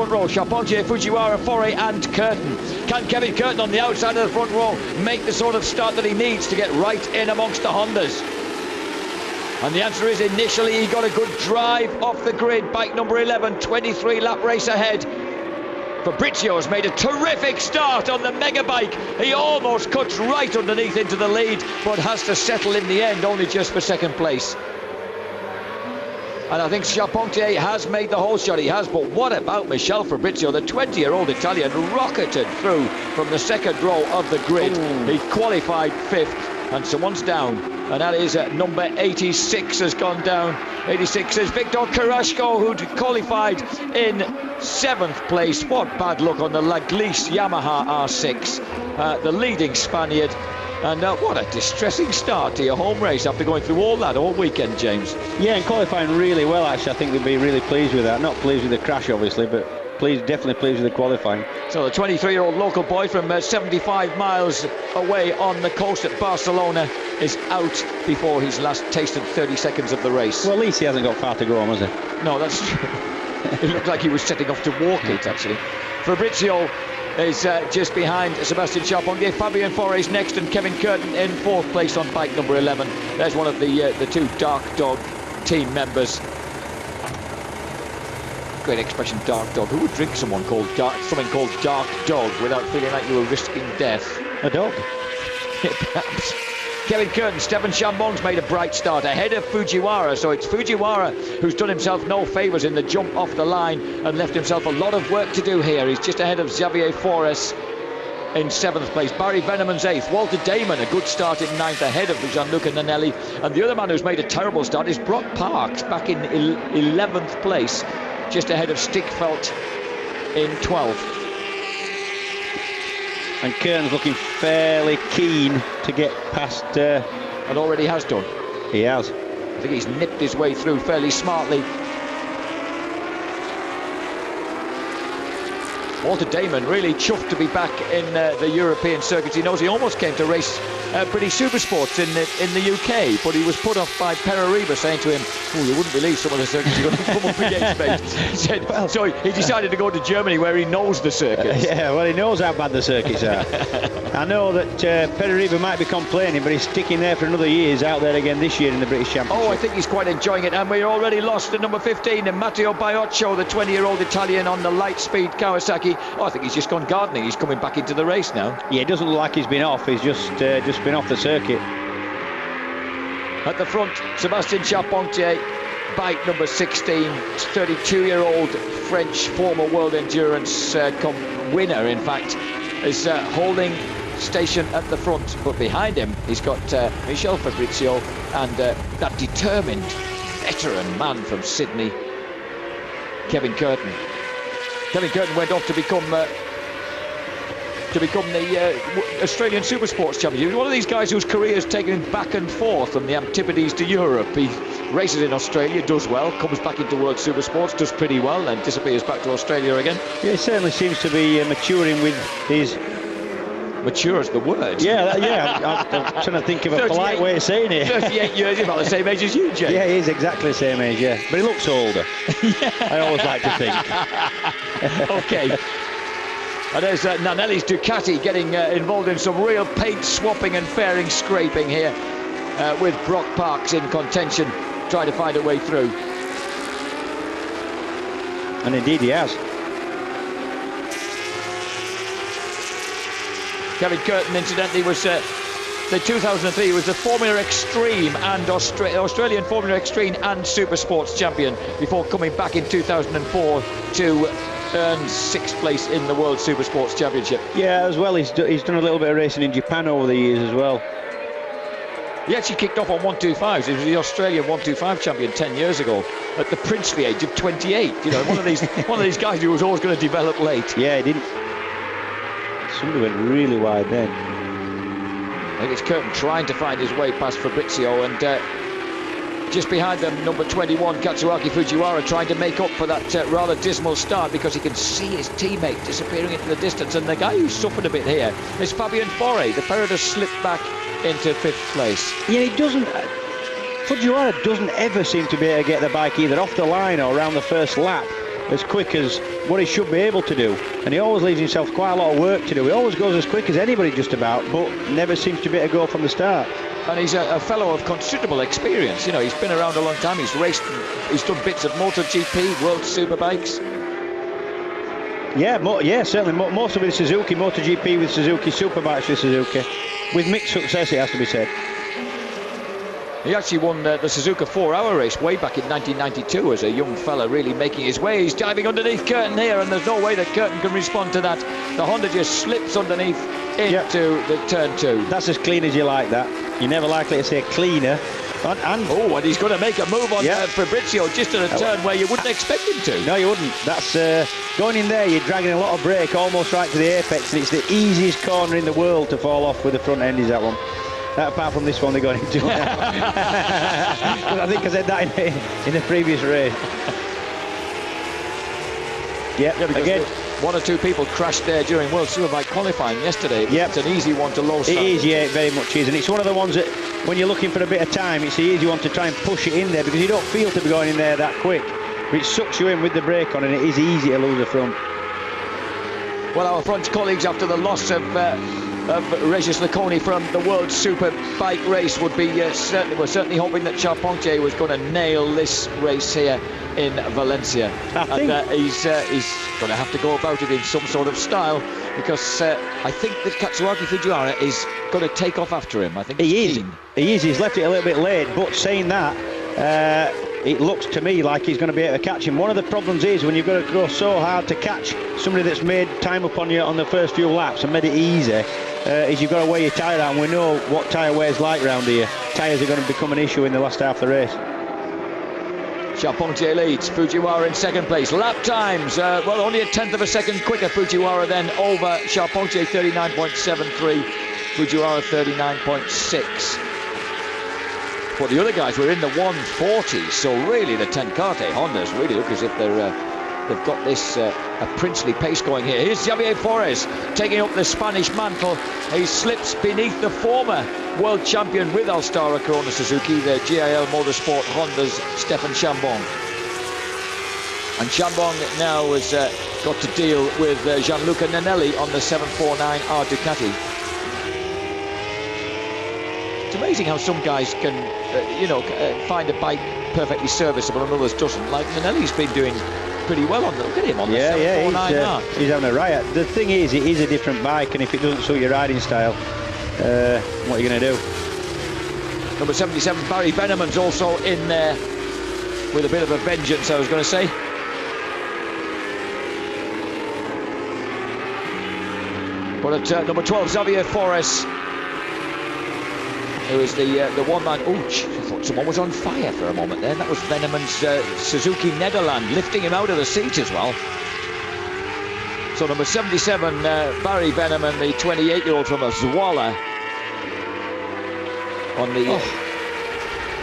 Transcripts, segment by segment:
front row, Charpentier, Fujiwara, Foray and Curtin. Can Kevin Curtin on the outside of the front row make the sort of start that he needs to get right in amongst the Hondas? And the answer is initially he got a good drive off the grid. Bike number 11, 23 lap race ahead. Fabrizio's made a terrific start on the mega bike. He almost cuts right underneath into the lead, but has to settle in the end, only just for second place. And I think Charpentier has made the whole shot, he has, but what about Michel Fabrizio, the 20-year-old Italian, rocketed through from the second row of the grid. He qualified 5th, and someone's down, and that is number 86 has gone down. 86 is Victor Carrasco, who qualified in 7th place. What bad luck on the Laglice Yamaha R6, the leading Spaniard. And what a distressing start to your home race after going through all that all weekend, James. Yeah, and qualifying really well, actually. I think they'll be really pleased with that. Not pleased with the crash, obviously, but definitely pleased with the qualifying. So the 23-year-old local boy from 75 miles away on the coast at Barcelona is out before he's last tasted 30 seconds of the race. Well, at least he hasn't got far to go home, has he? No, that's true. It looked like he was setting off to walk it, actually. Fabrizio is just behind Sebastian Charpentier. Fabien Foray's next, and Kevin Curtin in 4th place on bike number 11. There's one of the two Dark Dog team members. Great expression, Dark Dog. Who would drink something called Dark Dog without feeling like you were risking death? A dog? Perhaps. Kevin Curtin, Stefan Chambon's made a bright start ahead of Fujiwara, so it's Fujiwara who's done himself no favours in the jump off the line and left himself a lot of work to do here. He's just ahead of Xavier Forres in 7th place. Barry Veneman's 8th. Walter Damon, a good start in 9th ahead of Gianluca Nanelli. And the other man who's made a terrible start is Brock Parks, back in 11th place, just ahead of Stickfelt in 12th. And Kern's looking fairly keen to get past... and already has done. He has. I think he's nipped his way through fairly smartly. Walter Damon really chuffed to be back in the European circuits. He knows he almost came to race British Supersports in the UK, but he was put off by Perariba saying to him, "Oh, you wouldn't believe some of the circuits you're going to come up against, mate." He said, well, so he decided to go to Germany where he knows the circuits. Yeah, well, he knows how bad the circuits are. I know that Perariba might be complaining, but he's sticking there for another year. He's out there again this year in the British Championship. Oh, I think he's quite enjoying it, and we're already lost at number 15, and Matteo Baiocco, the 20-year-old Italian on the light speed Kawasaki. Oh, I think he's just gone gardening. He's coming back into the race now. Yeah, it doesn't look like he's been off. He's just been off the circuit. At the front, Sebastian Charpentier, bike number 16, 32-year-old French former World Endurance winner, in fact, is holding station at the front. But behind him, he's got Michel Fabrizio and that determined veteran man from Sydney, Kevin Curtin. Kevin Curtin went off to become the Australian Supersports champion. He was one of these guys whose career has taken him back and forth from the Antipodes to Europe. He races in Australia, does well, comes back into World Supersports, does pretty well, and disappears back to Australia again. Yeah, he certainly seems to be maturing with his... Mature is the word. Yeah, I'm trying to think of a polite way of saying it. 38 years, he's about the same age as you, Jay. Yeah, he is exactly the same age, yeah. But he looks older. Yeah. I always like to think. Okay. And there's Nanelli's Ducati getting involved in some real paint swapping and fairing scraping here with Brock Parks in contention, trying to find a way through. And indeed he has. Kevin Curtin, incidentally, was the 2003 was the Formula Extreme and Australian Formula Extreme and Supersports champion before coming back in 2004 to earn 6th place in the World Supersports Championship. Yeah, as well, he's done a little bit of racing in Japan over the years as well. He actually kicked off on 125s. He was the Australian 125 champion 10 years ago at the princely age of 28. You know, one of these guys who was always going to develop late. Yeah, he didn't. Somebody went really wide then. I think it's Curtin trying to find his way past Fabrizio, and just behind them, number 21, Katsuaki Fujiwara, trying to make up for that rather dismal start, because he can see his teammate disappearing into the distance. And the guy who suffered a bit here is Fabien Foray. The Ferret has slipped back into 5th place. Yeah, he doesn't... Fujiwara doesn't ever seem to be able to get the bike either off the line or around the first lap. as quick as what he should be able to do, and he always leaves himself quite a lot of work to do. He always goes as quick as anybody just about, but never seems to be able to go from the start. And he's a fellow of considerable experience. You know, he's been around a long time. He's raced, he's done bits of MotoGP, World Superbikes. Yeah, certainly. Most of it is Suzuki, MotoGP with Suzuki, Superbikes with Suzuki, with mixed success, it has to be said. He actually won the Suzuka 4-hour race way back in 1992 as a young fella, really making his way. He's diving underneath Curtin here, and there's no way that Curtin can respond to that. The Honda just slips underneath into the turn 2. That's as clean as you like that. You're never likely to say cleaner. And he's going to make a move on Fabrizio just at a turn where you wouldn't expect him to. No, you wouldn't. That's going in there, you're dragging a lot of brake almost right to the apex, and it's the easiest corner in the world to fall off with the front end, is that one. Apart from this one they're going into now. I think I said that in the previous race. Again. One or two people crashed there during World Superbike qualifying yesterday. It's an easy one to low start. It is, it very much is. And it's one of the ones that, when you're looking for a bit of time, it's the easy one to try and push it in there, because you don't feel to be going in there that quick. But it sucks you in with the brake on, and it is easy to lose the front. Well, our French colleagues, after the loss of Regis Leconi from the World Superbike race, would be certainly hoping that Charpentier was going to nail this race here in Valencia. He's going to have to go about it in some sort of style, because I think that Katsuaki Fujiwara is going to take off after him. I think he is. He's left it a little bit late, but saying that, it looks to me like he's going to be able to catch him. One of the problems is when you've got to go so hard to catch somebody that's made time up on you on the first few laps and made it easy, is you've got to wear your tyre out, and we know what tyre wear's like round here. Tyres are going to become an issue in the last half of the race. Charpentier leads, Fujiwara in second place. Lap times, only a tenth of a second quicker. Fujiwara then over Charpentier, 39.73, Fujiwara 39.6. But the other guys were in the 140s, so really the Tenkate Hondas really look as if they've got this a princely pace going here. Here's Javier Forés taking up the Spanish mantle. He slips beneath the former world champion with Alstara Corona Suzuki, the GIL Motorsport Honda's Stefan Chambon. And Chambon now has got to deal with Gianluca Nanelli on the 749R Ducati. It's amazing how some guys can, find a bike perfectly serviceable and others doesn't. Like Nanelli's been doing pretty well on the, look at him on the 749R. He's having a riot. The thing is, it is a different bike, and if it doesn't suit your riding style, what are you going to do? Number 77, Barry Benneman's also in there with a bit of a vengeance, I was going to say. But at number 12, Xavier Forés, who is the one-man... I thought someone was on fire for a moment there. That was Venneman's Suzuki Nederland, lifting him out of the seat as well. So number 77, Barry Benneman, the 28-year-old from Zwolle. On the...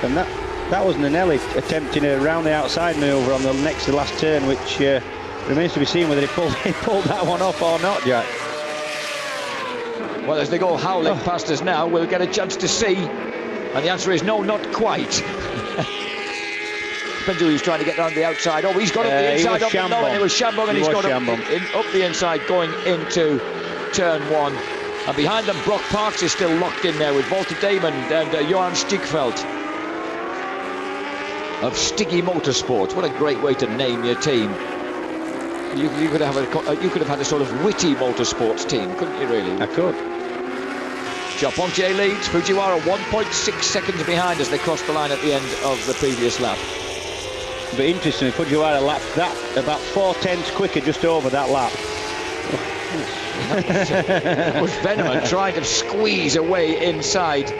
And that was Nanelli attempting a round the outside manoeuvre on the next to the last turn, which remains to be seen whether he pulled that one off or not, Jack. Well, as they go howling past us now, we'll get a chance to see. And the answer is no, not quite. Depends who he's trying to get around the outside. Oh, he's got up the inside of the no, and it was Chambon, and he's got up the inside going into turn 1. And behind them, Brock Parks is still locked in there with Walter Damon and Johan Stigveld of Sticky Motorsport. What a great way to name your team. You could have had a sort of witty motorsports team, couldn't you, really? I could. Charpentier leads, Fujiwara 1.6 seconds behind as they cross the line at the end of the previous lap. But interestingly, Fujiwara lapped that about 4/10 quicker just over that lap. That was Venneman trying to squeeze away inside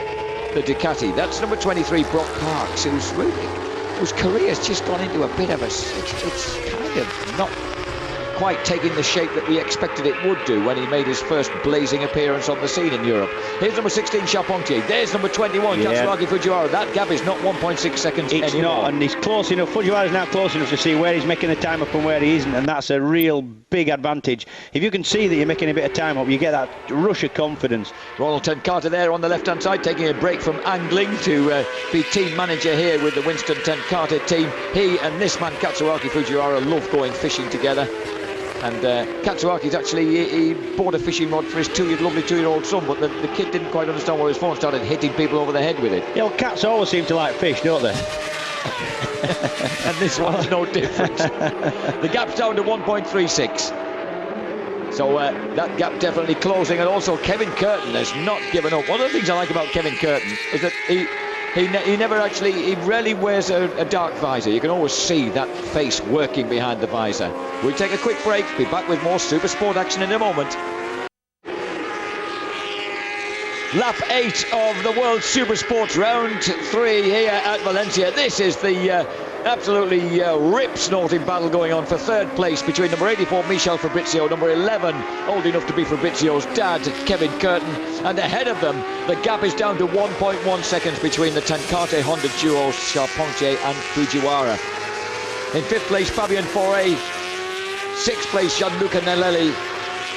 the Ducati. That's number 23, Brock Parks, whose career's just gone into a bit of a... It's kind of not quite taking the shape that we expected it would do when he made his first blazing appearance on the scene in Europe. Here's number 16, Charpentier. There's number 21, Katsuaki Fujiwara. That gap is not 1.6 seconds it's anymore. Not, and he's close enough. Fujiwara's now close enough to see where he's making the time up and where he isn't, and that's a real big advantage. If you can see that you're making a bit of time up, you get that rush of confidence. Ronald Tenkate there on the left-hand side, taking a break from angling to be team manager here with the Winston Tenkate team. He and this man, Katsuaki Fujiwara, love going fishing together. And Katsuaki's actually, he bought a fishing rod for his lovely two-year-old son, but the kid didn't quite understand what his phone, started hitting people over the head with it. Yeah, well, cats always seem to like fish, don't they? And this one's no different. The gap's down to 1.36. So that gap definitely closing, and also Kevin Curtin has not given up. One of the things I like about Kevin Curtin is that he rarely wears a dark visor. You can always see that face working behind the visor. We'll take a quick break, be back with more Supersport action in a moment. Lap 8 of the World Supersport round 3 here at Valencia. This is the absolutely rip-snorting battle going on for third place between number 84 Michel Fabrizio, number 11 old enough to be Fabrizio's dad, Kevin Curtin, and ahead of them the gap is down to 1.1 seconds between the Tenkate Honda duo Charpentier and Fujiwara. In 5th place Fabien Fauré, 6th place Gianluca Nelelli,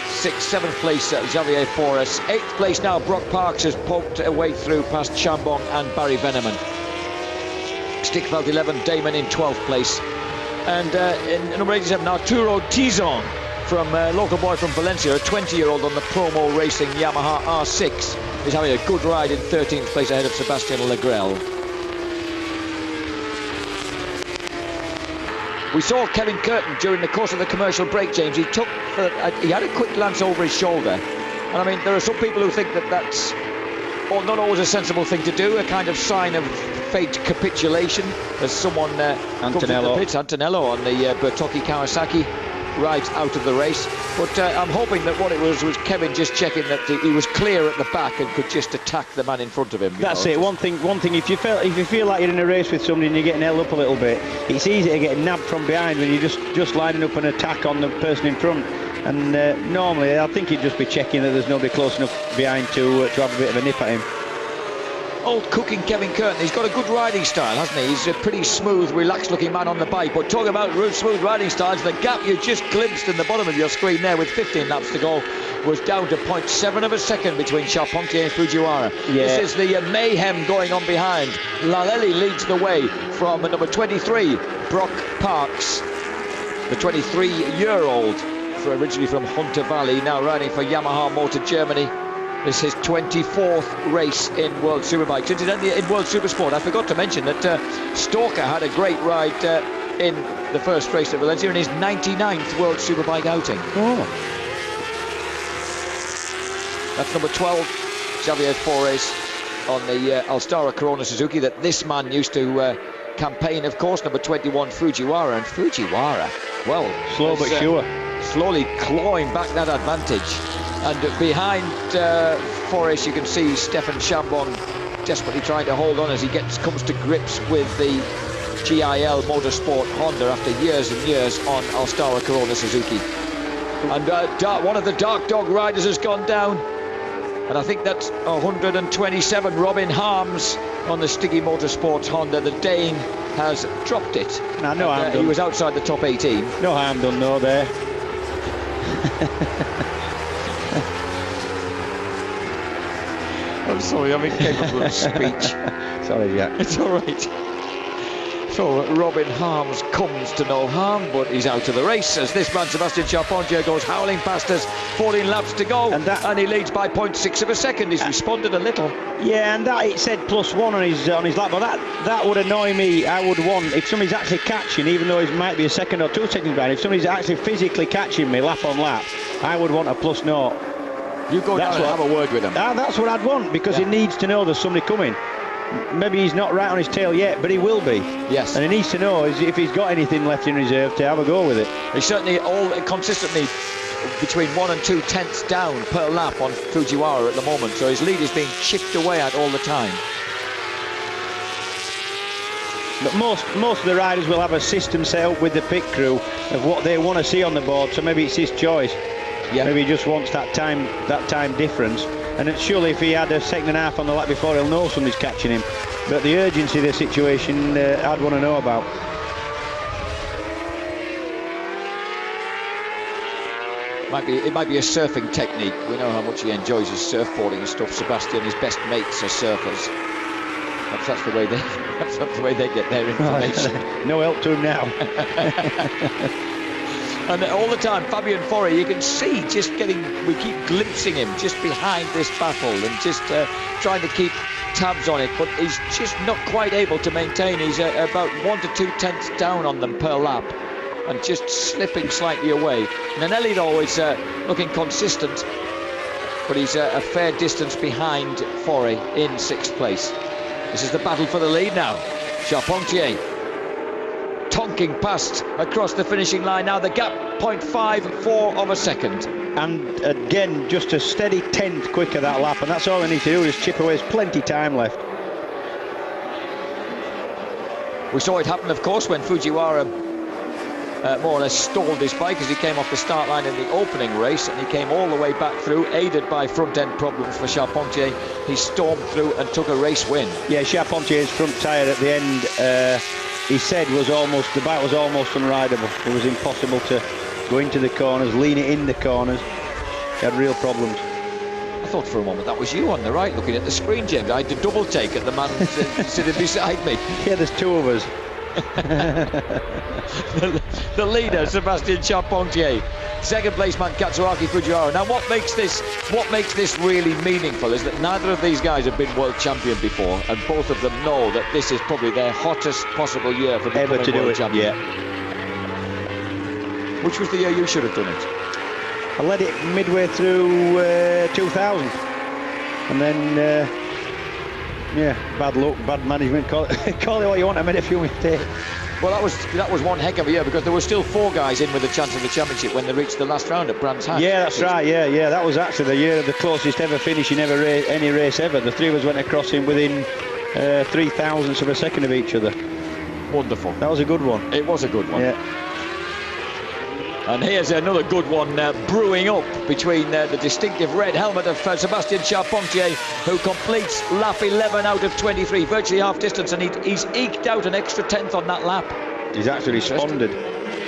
7th place Xavier Forres, 8th place now Brock Parks has poked a way through past Chambon and Barry Veneman. Stickfeld 11, Damon in 12th place, and in number 87 Arturo Tizon from local boy from Valencia, a 20-year-old on the Promo Racing Yamaha R6, is having a good ride in 13th place ahead of Sebastian Legrel. We saw Kevin Curtin during the course of the commercial break, James. He had a quick glance over his shoulder, and I mean there are some people who think that that's not always a sensible thing to do, a kind of sign of fate capitulation, as someone comes into the pits. Antonello on the Bertocchi Kawasaki rides out of the race, but I'm hoping that what it was Kevin just checking that he was clear at the back and could just attack the man in front of him. That's it. One thing. If you feel like you're in a race with somebody and you're getting held up a little bit, it's easy to get nabbed from behind when you're just lining up an attack on the person in front. And normally, I think he'd just be checking that there's nobody close enough behind to have a bit of a nip at him. Old cooking Kevin Curtin, he's got a good riding style, hasn't he? He's a pretty smooth, relaxed looking man on the bike. But talking about smooth riding styles, the gap you just glimpsed in the bottom of your screen there with 15 laps to go was down to 0.7 of a second between Charpentier and Fujiwara. Yeah. This is the mayhem going on behind. Lalelli leads the way from number 23, Brock Parks, the 23-year-old, originally from Hunter Valley, now riding for Yamaha Motor Germany. This is his 24th race in World Superbike. Incidentally, in World Supersport, I forgot to mention that Stalker had a great ride in the first race at Valencia in his 99th World Superbike outing. Oh. That's number 12, Xavier Forres on the Alstara Corona Suzuki that this man used to campaign, of course. Number 21, Fujiwara. And Fujiwara, well, slow but sure. Slowly clawing back that advantage. And behind Forres, you can see Stefan Chambon desperately trying to hold on as he comes to grips with the GIL Motorsport Honda after years and years on Alstara Corona Suzuki. And one of the Dark Dog riders has gone down. And I think that's 127, Robin Harms on the Stiggy Motorsports Honda. The Dane has dropped it. No harm done. He was outside the top 18. No harm done, no, there. I'm sorry, I'm incapable of speech. Sorry, Jack. It's all right. So Robin Harms comes to no harm, but he's out of the race as this man, Sebastian Charpentier, goes howling past us. 14 laps to go, and he leads by 0.6 of a second. He's responded a little. Yeah, and that it said +1 on his lap, but that would annoy me. I would want, if somebody's actually catching, even though it might be a second or 2 seconds behind, if somebody's actually physically catching me lap on lap, I would want a +0. You go down and have a word with him. That's what I'd want, because he needs to know there's somebody coming. Maybe he's not right on his tail yet, but he will be. Yes. And he needs to know if he's got anything left in reserve to have a go with it. He's certainly consistently between 1 and 2 tenths down per lap on Fujiwara at the moment, so his lead is being chipped away at all the time. But most of the riders will have a system set up with the pit crew of what they want to see on the board, so maybe it's his choice. Yeah. Maybe he just wants that time difference. And surely if he had a second and a half on the lap before, he'll know somebody's catching him. But the urgency of the situation, I'd want to know about. It might be a surfing technique. We know how much he enjoys his surfboarding and stuff. Sebastian, his best mates are surfers. That's the way they get their information. No help to him now. And all the time, Fabian Forey, you can see we keep glimpsing him just behind this battle and just trying to keep tabs on it, but he's just not quite able to maintain. He's about 1 to 2 tenths down on them per lap and just slipping slightly away. Nanelli always looking consistent, but he's a fair distance behind Forey in 6th place. This is the battle for the lead now. Charpentier tonking past across the finishing line. Now the gap 0.54 of a second. And again, just a steady tenth quicker that lap, and that's all they need to do is chip away. There's plenty time left. We saw it happen, of course, when Fujiwara more or less stalled his bike as he came off the start line in the opening race, and he came all the way back through, aided by front end problems for Charpentier. He stormed through and took a race win. Yeah, Charpentier's front tyre at the end, he said the bike was almost unrideable. It was impossible to go into the corners, lean it in the corners. He had real problems. I thought for a moment that was you on the right looking at the screen, James. I had to double take at the man sitting beside me. Yeah, there's two of us. the leader, Sebastian Charpentier. Second place man, Katsuaki Fujiwara. Now what makes this really meaningful is that neither of these guys have been world champion before, and both of them know that this is probably their hottest possible year for becoming world champion. Yeah. Which was the year you should have done it? I led it midway through 2000, and then bad luck, bad management. Call it what you want. I made a few mistakes. Well, that was one heck of a year, because there were still 4 guys in with a chance of the championship when they reached the last round at Brands Hatch. Yeah, that's right. Yeah, that was actually the year of the closest ever finish in any race ever. The 3 of us went across him within 3 thousandths of a second of each other. Wonderful. That was a good one. It was a good one. Yeah. And here's another good one brewing up between the distinctive red helmet of Sebastian Charpentier, who completes lap 11 out of 23, virtually half distance, and he's eked out an extra tenth on that lap. He's actually responded.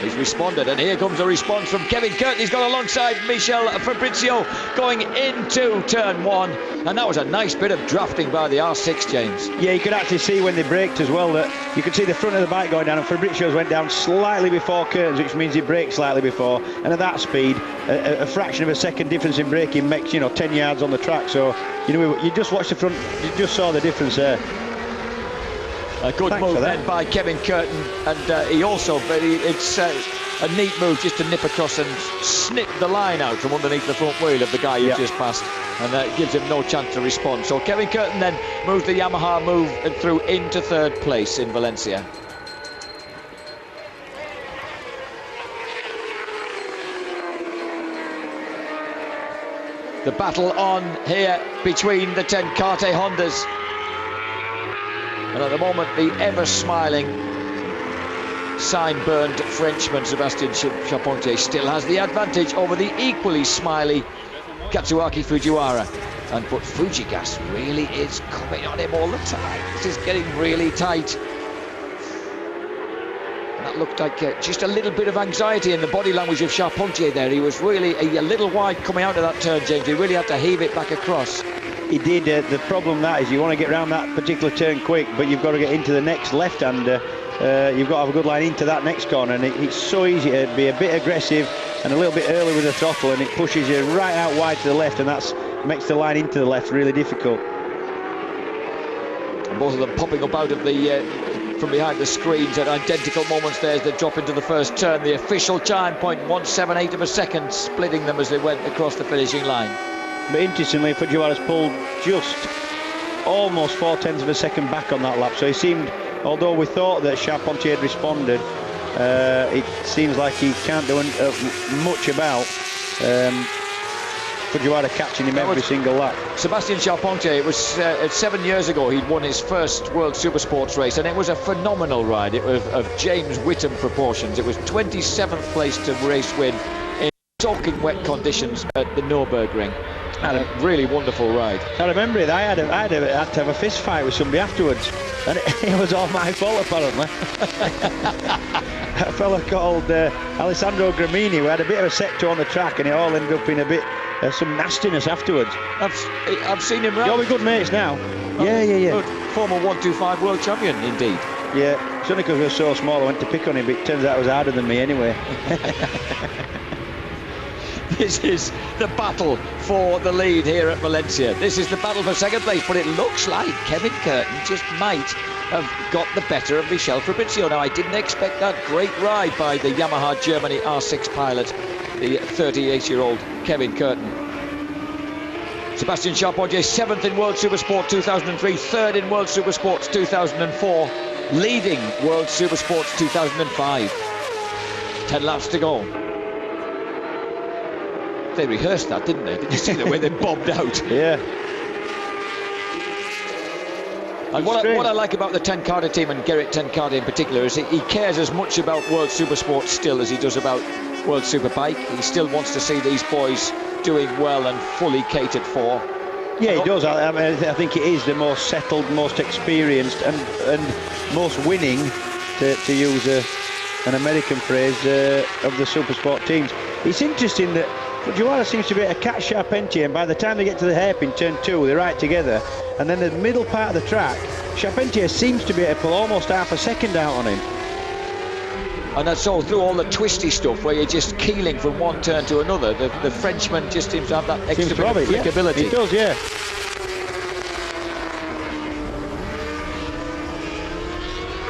He's responded, and here comes a response from Kevin Curtin. He's got alongside Michel Fabrizio going into turn 1, and that was a nice bit of drafting by the R6, James. Yeah, you could actually see when they braked as well that you could see the front of the bike going down, and Fabrizio's went down slightly before Curtin's, which means he braked slightly before, and at that speed a fraction of a second difference in braking makes 10 yards on the track. So you just watch the front, you just saw the difference there. A good move then by Kevin Curtin, and he also, it's a neat move just to nip across and snip the line out from underneath the front wheel of the guy you just passed, and it gives him no chance to respond. So Kevin Curtin then moves the Yamaha move and through into 3rd place in Valencia. The battle on here between the Tenkate Hondas. And at the moment, the ever-smiling, sign-burned Frenchman Sebastian Charpentier still has the advantage over the equally smiley Katsuaki Fujiwara. But Fujigas really is coming on him all the time. This is getting really tight. And that looked like just a little bit of anxiety in the body language of Charpentier there. He was really a little wide coming out of that turn, James. He really had to heave it back across. He did. The problem that is you want to get around that particular turn quick, but you've got to get into the next left-hander. You've got to have a good line into that next corner, and it's so easy to be a bit aggressive and a little bit early with the throttle, and it pushes you right out wide to the left, and that makes the line into the left really difficult. And both of them popping up out of the from behind the screens at identical moments there as they drop into the first turn. The official chime, 0.178 of a second, splitting them as they went across the finishing line. But interestingly, Fujiwara's pulled just almost 4 tenths of a second back on that lap. So he seemed, although we thought that Charpentier had responded, it seems like he can't do much about Fujiwara catching him every single lap. Sebastian Charpentier, it was 7 years ago he'd won his first World Supersports race, and it was a phenomenal ride. It was of James Whittam proportions. It was 27th place to race win in soaking wet conditions at the Nürburgring. And a really wonderful ride. I remember it. I had to have a fist fight with somebody afterwards, and it was all my fault apparently. A fella called Alessandro Gramini, who had a bit of a sector on the track, and it all ended up in a bit some nastiness afterwards. I've seen him run. You're good mates now. Oh, yeah. Good. Former 125 world champion, indeed. Yeah, it's only because we were so small I went to pick on him, but it turns out it was harder than me anyway. This is the battle for the lead here at Valencia. This is the battle for second place, but it looks like Kevin Curtin just might have got the better of Michel Fabrizio. Now, I didn't expect that great ride by the Yamaha Germany R6 pilot, the 38-year-old Kevin Curtin. Sebastian Charpentier, 7th in World Supersport 2003, 3rd in World Supersports 2004, leading World Supersports 2005. 10 laps to go. They rehearsed that, didn't they? Did you see the way they bobbed out? Yeah. And what I like about the Tenkate team, and Gerrit Tenkate in particular, is he cares as much about World Supersport still as he does about World Superbike. He still wants to see these boys doing well and fully catered for. Yeah, he does. I mean, I think it is the most settled, most experienced, and most winning, to use an American phrase, of the Supersport teams. It's interesting that Fujiwara seems to be able to catch Charpentier, and by the time they get to the hairpin, turn 2, they're right together. And then the middle part of the track, Charpentier seems to be able to pull almost half a second out on him. And that's all through all the twisty stuff where you're just keeling from one turn to another. The Frenchman just seems to have that extra bit of flickability. Yeah, he does, yeah.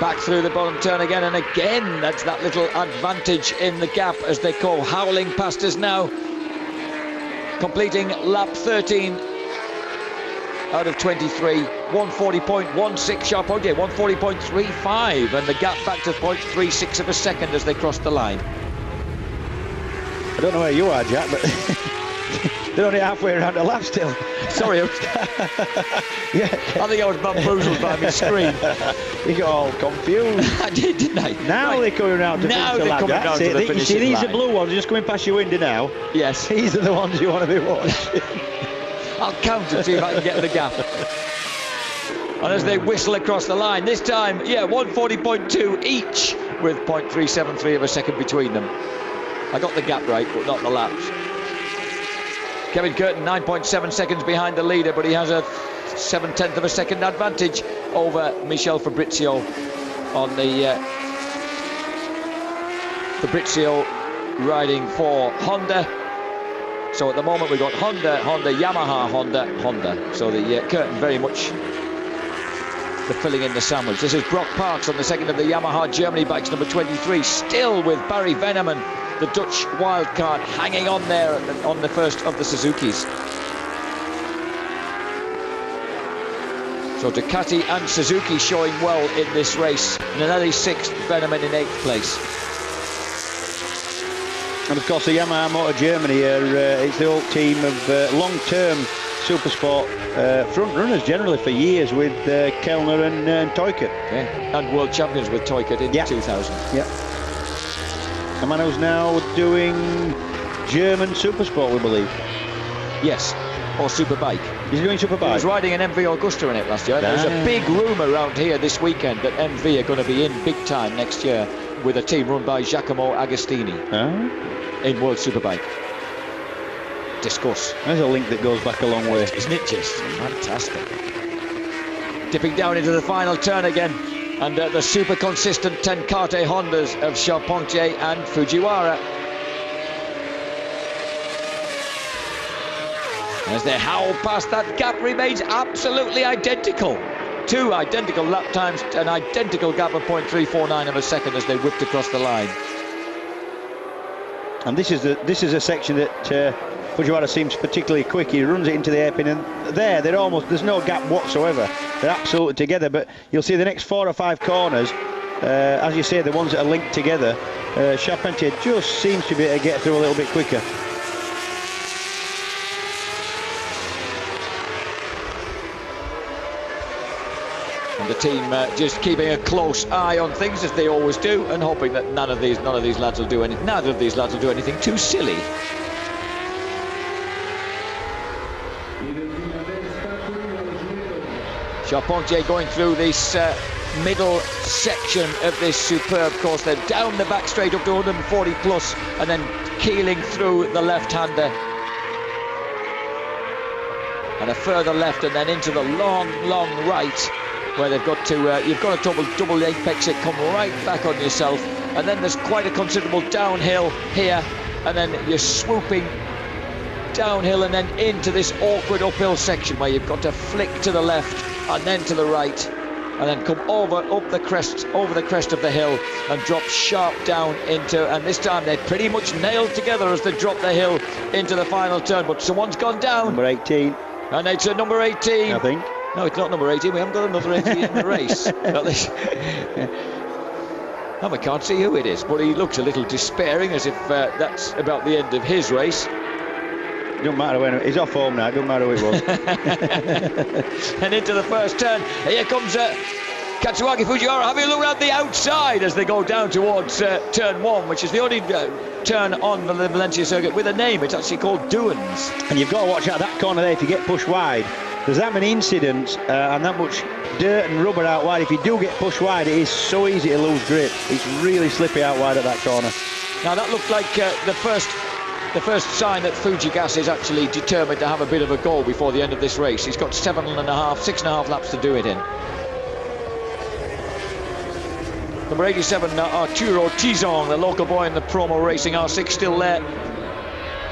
Back through the bottom turn again, and again that's that little advantage in the gap as they go howling past us now. Completing lap 13 out of 23, 140.16 Charpentier, 140.35, and the gap back to 0.36 of a second as they cross the line. I don't know where you are, Jack, but they're only halfway around the lap still. Sorry, yeah. I think I was bamboozled by my screen. You got all confused. I did, didn't I? Now they're coming around to finish the lap. Down to the you see, these line. are blue ones just coming past your window now. Yes. These are the ones you want to be watching. I'll count and see if I can get the gap. And as they whistle across the line, this time, yeah, 140.2 each, with 0.373 of a second between them. I got the gap right, but not the laps. Kevin Curtin 9.7 seconds behind the leader, but he has a 7/10 of a second advantage over Michel Fabrizio on the Fabrizio riding for Honda. So at the moment we've got Honda, Yamaha, Honda. So the Curtin very much the filling in the sandwich. This is Brock Parks on the second of the Yamaha Germany bikes, number 23, still with Barry Veneman, the Dutch wildcard, hanging on there on the first of the Suzukis. So Ducati and Suzuki showing well in this race. Nanelli 6th, Veneman in 8th place. And of course the Yamaha Motor Germany it's the old team of long-term Supersport front runners generally for years with Kellner and Teukert. Yeah. And world champions with Teukert in 2000. Yeah. A man who's now doing German Supersport, we believe. Yes, or Superbike. He's doing Superbike. He was riding an MV Augusta in it last year. There's a big rumour around here this weekend that MV are going to be in big time next year with a team run by Giacomo Agostini in World Superbike. Discuss. There's a link that goes back a long way. Isn't it just fantastic? Dipping down into the final turn again. And the super consistent Tenkate Hondas of Charpentier and Fujiwara. As they howl past, that gap remains absolutely identical. 2 identical lap times, an identical gap of 0.349 of a second as they whipped across the line. And this is a section that Fujiwara seems particularly quick. He runs it into the hairpin, and there's no gap whatsoever. They're absolutely together, but you'll see the next 4 or 5 corners, as you say, the ones that are linked together, Charpentier just seems to be able to get through a little bit quicker. the team just keeping a close eye on things as they always do, and hoping that none of these lads will do anything too silly. Charpentier going through this middle section of this superb course. They're down the back straight up to 140 plus, and then keeling through the left-hander. And a further left, and then into the long right, where they've got to, you've got a double apex it, come right back on yourself, and then there's quite a considerable downhill here, and then you're swooping downhill and then into this awkward uphill section where you've got to flick to the left and then to the right, and then come over the crest of the hill and drop sharp down into, and this time they're pretty much nailed together as they drop the hill into the final turn, but someone's gone down. Number 18. And it's a number 18. I think. No, it's not number 18. We haven't got another 18 in the race. I can't see who it is, but he looks a little despairing, as if that's about the end of his race. It don't matter when he's off home now. It don't matter who it was. And into the first turn. Here comes Katsuaki Fujiwara having a look around the outside as they go down towards turn 1, which is the only turn on the Valencia circuit with a name. It's actually called Duans. And you've got to watch out that corner there if you get pushed wide. There's that many incidents and that much dirt and rubber out wide. If you do get pushed wide, it is so easy to lose grip. It's really slippy out wide at that corner. Now that looked like the first sign that Fujigas is actually determined to have a bit of a go before the end of this race. He's got 6.5 laps to do it in. Number 87, Arturo Tizon, the local boy in the promo racing R6, still there,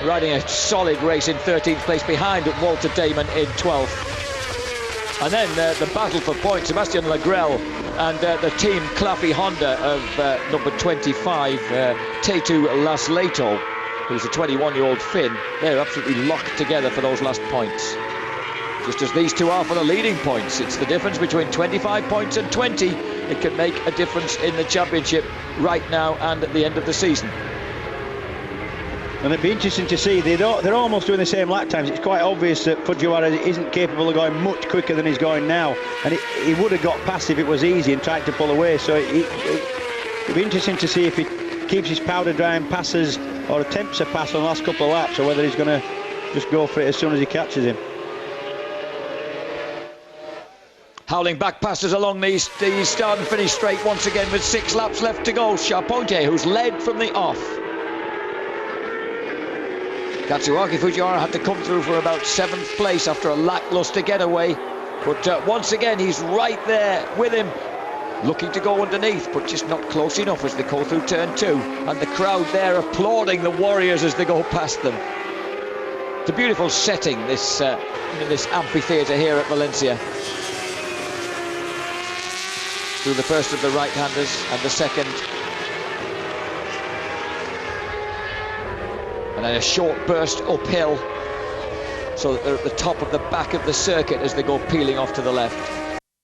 riding a solid race in 13th place behind Walter Damon in 12th. And then the battle for points, Sebastian Lagrelle and the team Claffey Honda of number 25, Tetu Lasleto, who's a 21-year-old Finn. They're absolutely locked together for those last points. Just as these two are for the leading points. It's the difference between 25 points and 20. It can make a difference in the championship right now and at the end of the season. And it'd be interesting to see, they're almost doing the same lap times. It's quite obvious that Fujiwara isn't capable of going much quicker than he's going now. And he would have got past if it was easy and tried to pull away. So it'd be interesting to see if he keeps his powder dry and passes, or attempts a pass on the last couple of laps, or whether he's going to just go for it as soon as he catches him. Howling back passes along the start and finish straight once again with 6 laps left to go. Charpentier, who's led from the off. Katsuaki Fujiwara had to come through for about 7th place after a lacklustre getaway. But once again, he's right there with him, looking to go underneath, but just not close enough as they go through turn 2. And the crowd there applauding the Warriors as they go past them. It's a beautiful setting, this amphitheatre here at Valencia. Through the first of the right-handers and the second. And then a short burst uphill, so that they're at the top of the back of the circuit as they go peeling off to the left.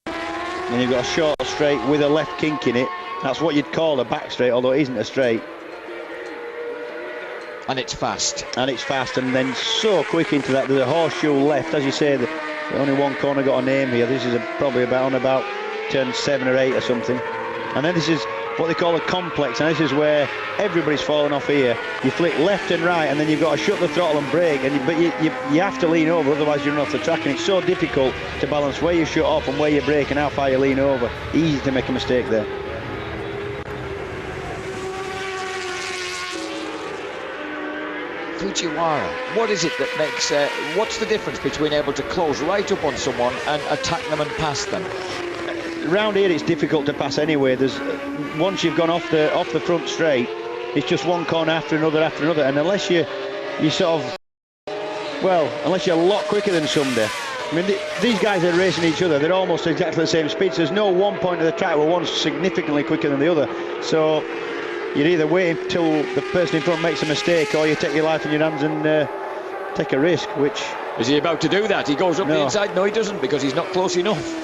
And you've got a short straight with a left kink in it. That's what you'd call a back straight, although it isn't a straight. And it's fast. And it's fast, and then so quick into that. There's a horseshoe left, as you say. The only one corner got a name here. This is probably about turn 7 or 8 or something. And then this is what they call a complex, and this is where everybody's falling off here. You flick left and right, and then you've got to shut the throttle and brake, but you have to lean over, otherwise you run off the track, and it's so difficult to balance where you shut off and where you brake and how far you lean over. Easy to make a mistake there. Fujiwara, what is it that makes, what's the difference between able to close right up on someone and attack them and pass them? Round here it's difficult to pass anyway. There's once you've gone off the front straight, it's just one corner after another, and unless you sort of, well, unless you're a lot quicker than somebody. I mean, these guys are racing each other. They're almost exactly the same speed. So there's no one point of the track where one's significantly quicker than the other. So you're either waiting until the person in front makes a mistake, or you take your life in your hands and take a risk. Which is he about to do that? He goes up the inside. No, he doesn't, because he's not close enough.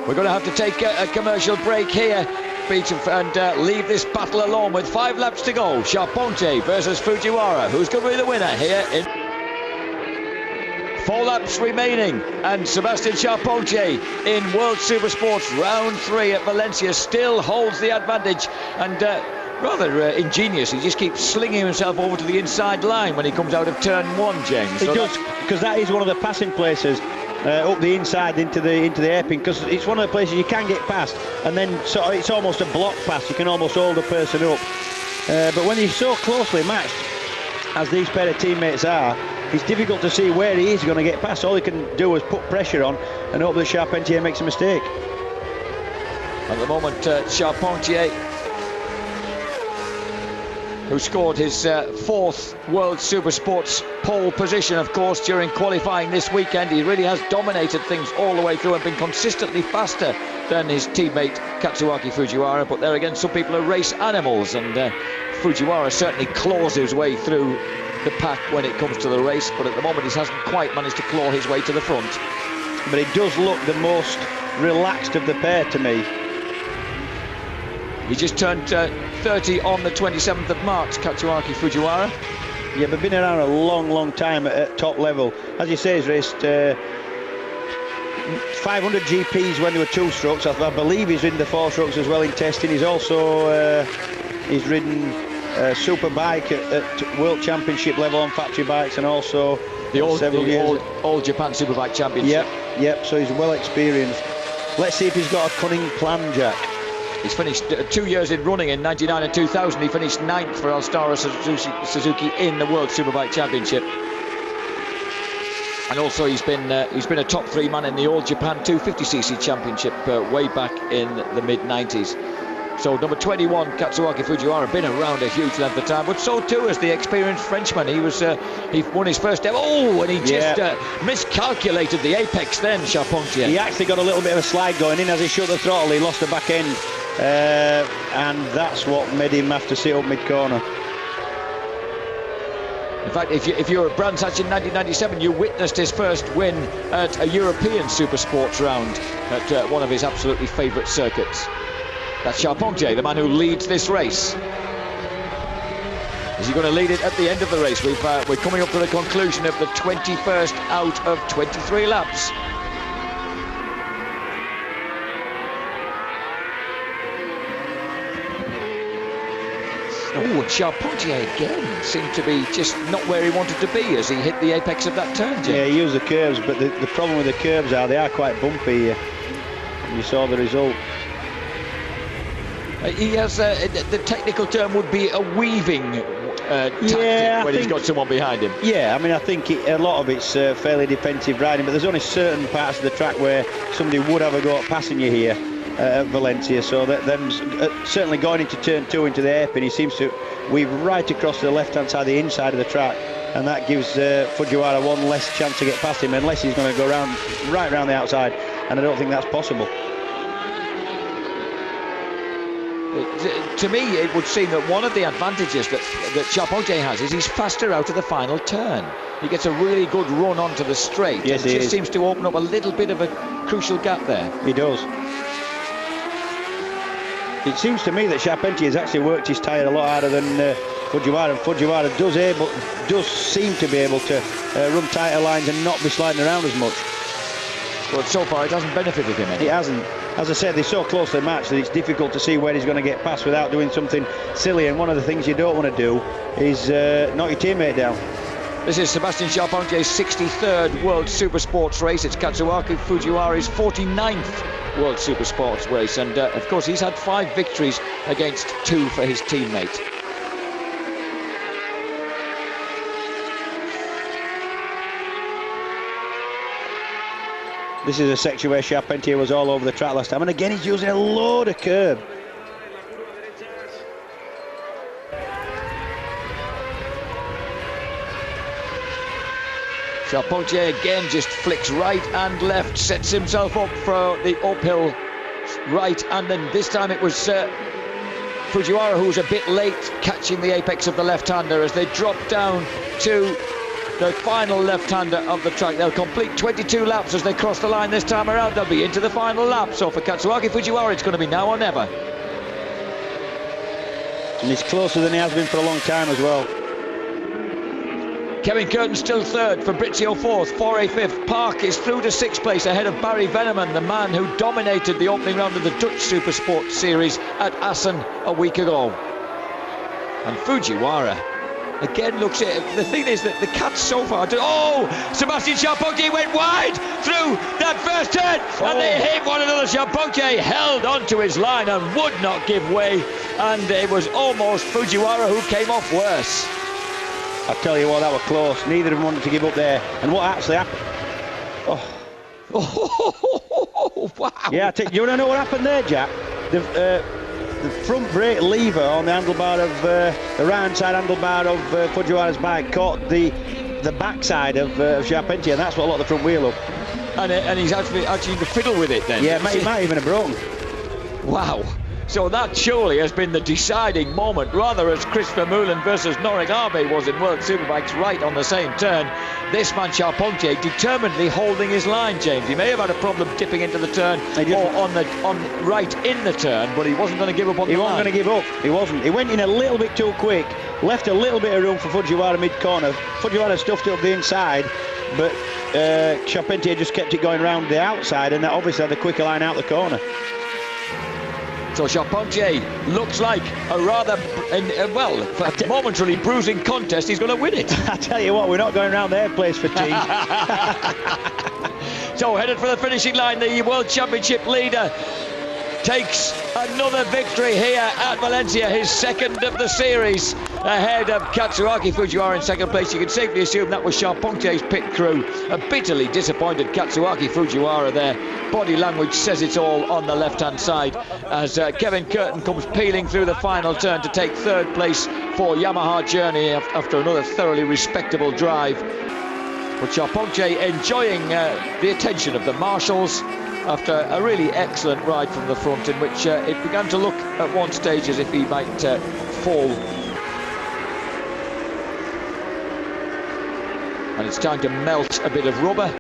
We're going to have to take a commercial break here, and leave this battle alone with 5 laps to go. Charpentier versus Fujiwara. Who's going to be the winner here in 4 laps remaining, and Sebastian Charpentier in World Supersports round 3 at Valencia still holds the advantage, and rather ingenious. He just keeps slinging himself over to the inside line when he comes out of turn 1, James. He does, because that is one of the passing places up the inside into the hairpin, because it's one of the places you can get past, and then it's almost a block pass. You can almost hold a person up. But when he's so closely matched, as these pair of teammates are, it's difficult to see where he is going to get past. All he can do is put pressure on and hope that Charpentier makes a mistake. At the moment, Charpentier, who scored his 4th World Supersports pole position, of course, during qualifying this weekend. He really has dominated things all the way through and been consistently faster than his teammate Katsuaki Fujiwara. But there again, some people are race animals, and Fujiwara certainly claws his way through the pack when it comes to the race, but at the moment he hasn't quite managed to claw his way to the front. But he does look the most relaxed of the pair to me. He just turned 30 on the 27th of March, Katsuaki Fujiwara. Yeah, but been around a long time at top level. As you say, he's raced 500 GPs when there were 2 strokes. I believe he's ridden the 4 strokes as well in testing. He's also he's ridden Superbike at World Championship level on factory bikes, and also the All Japan Superbike Championship. Yep, so he's well experienced. Let's see if he's got a cunning plan, Jack. He's finished 2 years in running. In 99 and 2000 he finished 9th for Alstara Suzuki in the World Superbike Championship, and also he's been a top 3 man in the All Japan 250cc Championship way back in the mid-90s. So number 21, Katsuaki Fujiwara, been around a huge length of time, but so too is the experienced Frenchman. He won his first ever. Oh, and he just miscalculated the apex then, Charpentier. He actually got a little bit of a slide going in as he shut the throttle. He lost the back end, and that's what made him have to sit up mid-corner. In fact, if you're at Brands Hatch in 1997, you witnessed his first win at a European Supersports round at one of his absolutely favourite circuits. That's Charpentier, the man who leads this race. Is he going to lead it at the end of the race? We're coming up to the conclusion of the 21st out of 23 laps. Oh, and Charpentier again seemed to be just not where he wanted to be as he hit the apex of that turn, Jim. Yeah, he used the curves, but the problem with the curves are they are quite bumpy here. You saw the result. He has, the technical term would be a weaving tactic when he's got someone behind him. Yeah, I mean, I think a lot of it's fairly defensive riding, but there's only certain parts of the track where somebody would have a go at passing you here at Valencia. So that them's certainly going into turn 2 into the hairpin. He seems to weave right across to the left-hand side, the inside of the track, and that gives Fujiwara one less chance to get past him, unless he's going to go right round the outside, and I don't think that's possible. To me, it would seem that one of the advantages that Charpentier has is he's faster out of the final turn. He gets a really good run onto the straight. Yes, it just seems to open up a little bit of a crucial gap there. He does. It seems to me that Charpentier has actually worked his tyre a lot harder than Fujiwara, and Fujiwara does seem to be able to run tighter lines and not be sliding around as much. But so far it hasn't benefited him any. It hasn't. As I said, they're so closely matched that it's difficult to see where he's going to get past without doing something silly, and one of the things you don't want to do is knock your teammate down. This is Sebastian Charpentier's 63rd World Supersports race. It's Katsuaki Fujiwara's 49th World Supersports race, and of course he's had 5 victories against 2 for his teammate. This is a section where Charpentier was all over the track last time, and again he's using a load of curb. Charpentier again just flicks right and left, sets himself up for the uphill right, and then this time it was Fujiwara who was a bit late catching the apex of the left-hander as they drop down to the final left-hander of the track. They'll complete 22 laps as they cross the line this time around. They'll be into the final lap. So for Katsuaki Fujiwara, it's going to be now or never. And he's closer than he has been for a long time as well. Kevin Curtin still third, Fabrizio fourth, Foray fifth. Park is through to sixth place ahead of Barry Veneman, the man who dominated the opening round of the Dutch Supersport series at Assen a week ago. And Fujiwara again looks at it. The thing is that the cat's so far. Sebastian Charpentier went wide through that first turn, and they hit one another. Charpentier held onto his line and would not give way, and it was almost Fujiwara who came off worse. I tell you what, that was close. Neither of them wanted to give up there. And what actually happened? Wow. Yeah, you want to know what happened there, Jack? The front brake lever on the handlebar of the right-hand side handlebar of Fujiwara's bike caught the backside of Charpentier, and that's what locked the front wheel up. And he's actually to fiddle with it then. Yeah, it might even have broken. Wow. So that surely has been the deciding moment, rather as Chris Vermeulen versus Norik Abe was in World Superbikes right on the same turn. This man Charpentier determinedly holding his line, James. He may have had a problem dipping into the turn or right in the turn, but he wasn't going to give up on the line. He wasn't going to give up. He wasn't. He went in a little bit too quick, left a little bit of room for Fujiwara mid-corner. Fujiwara stuffed it up the inside, but Charpentier just kept it going round the outside, and that obviously had the quicker line out the corner. So Charpentier looks like a rather, momentarily bruising contest. He's going to win it. I tell you what, we're not going around their place for tea. So headed for the finishing line, the World Championship leader takes another victory here at Valencia, his second of the series, ahead of Katsuaki Fujiwara in second place. You can safely assume that was Charpentier's pit crew. A bitterly disappointed Katsuaki Fujiwara there. Body language says it all on the left-hand side as Kevin Curtin comes peeling through the final turn to take third place for Yamaha Journey after another thoroughly respectable drive. But Charpentier enjoying the attention of the marshals after a really excellent ride from the front, in which it began to look at one stage as if he might fall. And it's time to melt a bit of rubber.